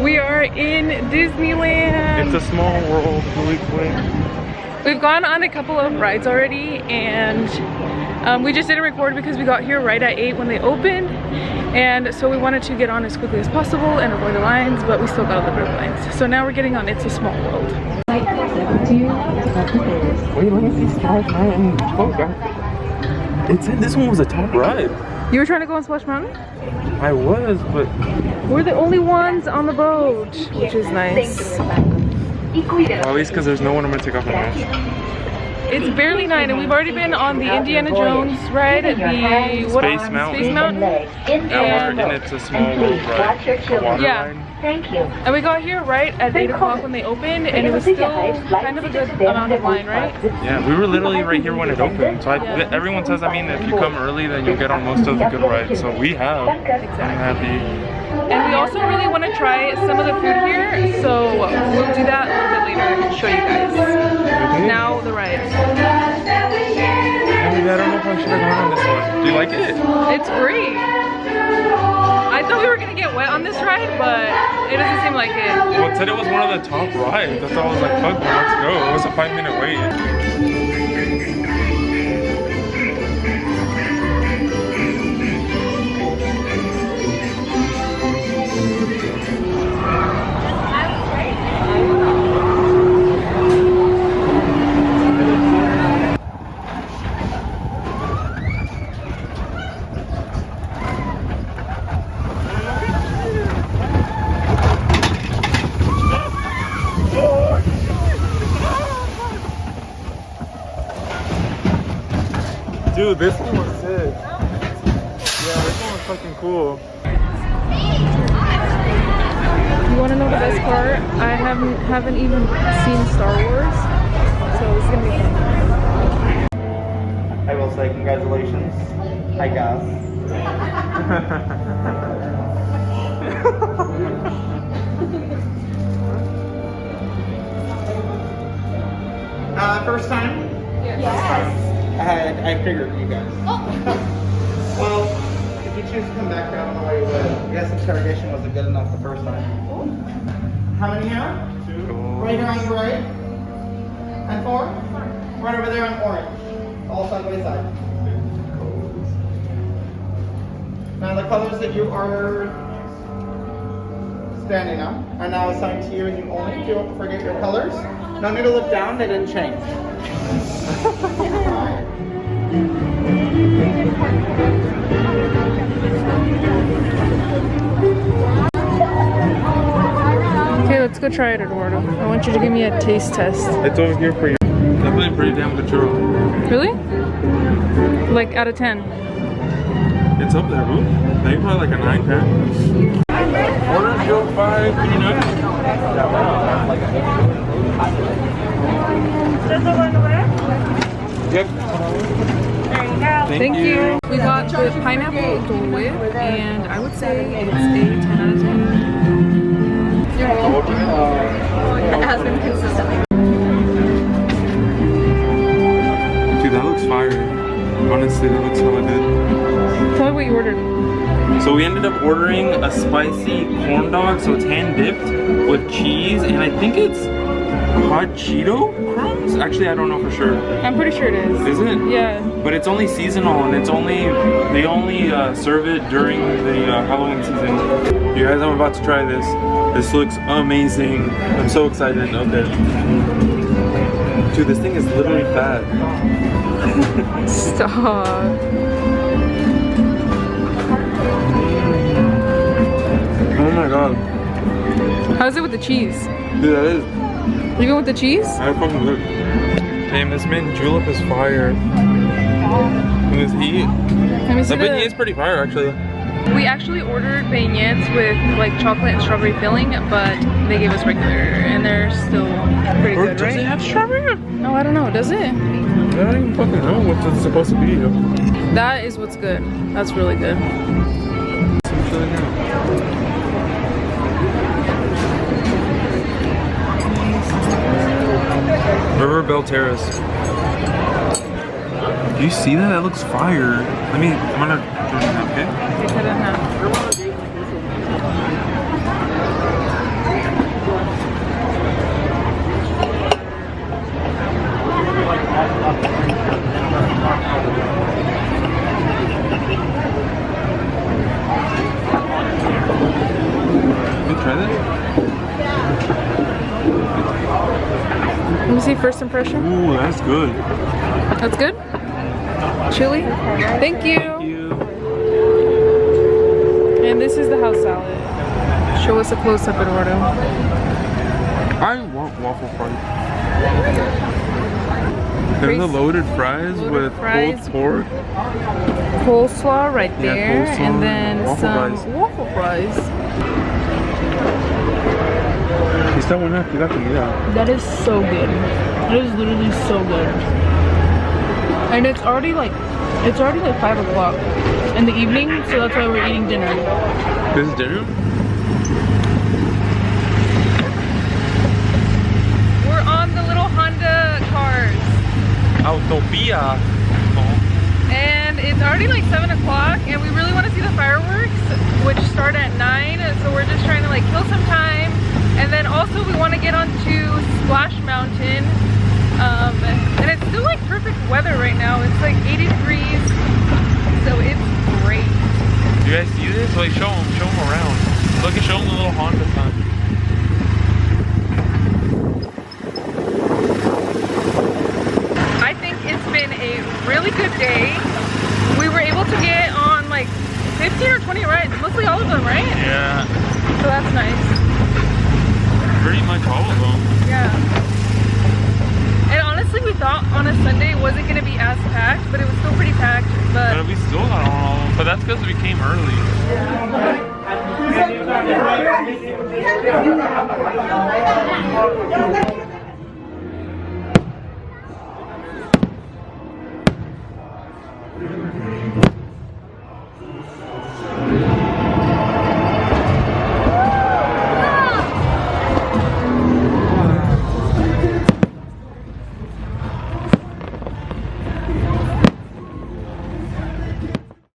We are in Disneyland. It's a small world, really quick. We've gone on a couple of rides already, and we just didn't record because we got here right at 8 when they opened, and so we wanted to get on as quickly as possible and avoid the lines, but we still got a little bit of lines. So now we're getting on It's a Small World. Wait, let me see Splash Mountain. Oh god. It said this one was a top ride. You were trying to go on Splash Mountain? I was, but we're the only ones on the boat, which is nice. Well, at least because there's no one I'm gonna take off my mask. It's barely 9 and we've already been on the Indiana Jones ride at the Space Mountain. And It's a Small World ride. A water ride. Thank you. And we got here right at 8 o'clock when they opened, and it was still kind of a good amount of line, right? Yeah, we were literally right here when it opened. So everyone says, I mean, if you come early, then you'll get on most of the good rides. So we have. I'm happy. And we also really want to try some of the food here, so we'll do that a little bit later and show you guys. Okay. Now the ride. I don't know if I should have gone on this one. Do you like it? It's great. I thought we were gonna get wet on this ride, but it doesn't seem like it. Well, it said it was one of the top rides. I thought I was like, fuck, let's go. It was a 5-minute wait. Dude, this one was sick. Yeah, this one was fucking cool. You want to know the best part? I haven't even seen Star Wars, so this is gonna be fun. I will say congratulations. Hi guys. First time? Yes. I figured you guys. Well, if you choose to come back, I don't know why you would. I guess interrogation wasn't good enough the first time. How many here? 2. Right here on the right? And 4? Right over there on orange. All side by side. Now the colors that you are standing on are now assigned to you and you only. Don't forget your colors. No need to look down, they didn't change. Okay, let's go try it, Eduardo. I want you to give me a taste test. It's over here for you. Definitely pretty damn good churro. Really? Like out of 10? It's up there, boo. Maybe probably like a 9, 10. Order 05 peanuts. Yep. Thank you. We got the pineapple dole whip, and I would say it's a 10 out of 10. It has been consistently. Dude, that looks fire. Honestly, that looks hella good. Tell me what you ordered. So we ended up ordering a spicy corn dog, so it's hand dipped with cheese, and I think it's hot Cheeto crumbs? Actually, I don't know for sure. I'm pretty sure it is. Is it? Yeah. But it's only seasonal, and they only serve it during the Halloween season. You guys, I'm about to try this. This looks amazing. I'm so excited. Okay. Dude, this thing is literally fat. Stop. Oh my god. How's it with the cheese? Dude, that is. Even with the cheese? I fucking good. Damn, this mint julep is fire. And this heat. Let me see The beignet is pretty fire, actually. We actually ordered beignets with like chocolate and strawberry filling, but they gave us regular, and they're still pretty good, Does right? it have strawberry? Oh, I don't know. Does it? I don't even fucking know what it's supposed to be. That is what's good. That's really good. River Bell Terrace. Do you see that? That looks fire. I'm gonna do it, okay? They cut it in half. try this? Let me see first impression. Ooh, that's good. That's good? Chili? Thank you. Thank you. And this is the house salad. Show us a close-up, Eduardo. I want waffle fries. There's the loaded fries with pulled pork. Coleslaw right Yeah, there. coleslaw, And then waffle some fries. waffle fries. Está buena aquí la comida. That is so good. It is literally so good. And it's already like 5 o'clock in the evening, so that's why we're eating dinner. This is dinner? We're on the little Honda cars. Autopia. And it's already like 7 o'clock, and we really want to see the fireworks, which start at 9. So we're just trying to like kill some time. And then also we want to get onto Splash Mountain. And it's still like perfect weather right now. It's like 80 degrees, so it's great. You guys see this? Like, show them around. Look, show them the little Honda sign. I think it's been a really good day. We were able to get on like 15 or 20 rides, mostly all of them, right? Yeah. So that's nice. Pretty much all of them. Yeah. And honestly, we thought on a Sunday it wasn't going to be as packed, but it was still pretty packed. But we still got on all of them. But that's because we came early.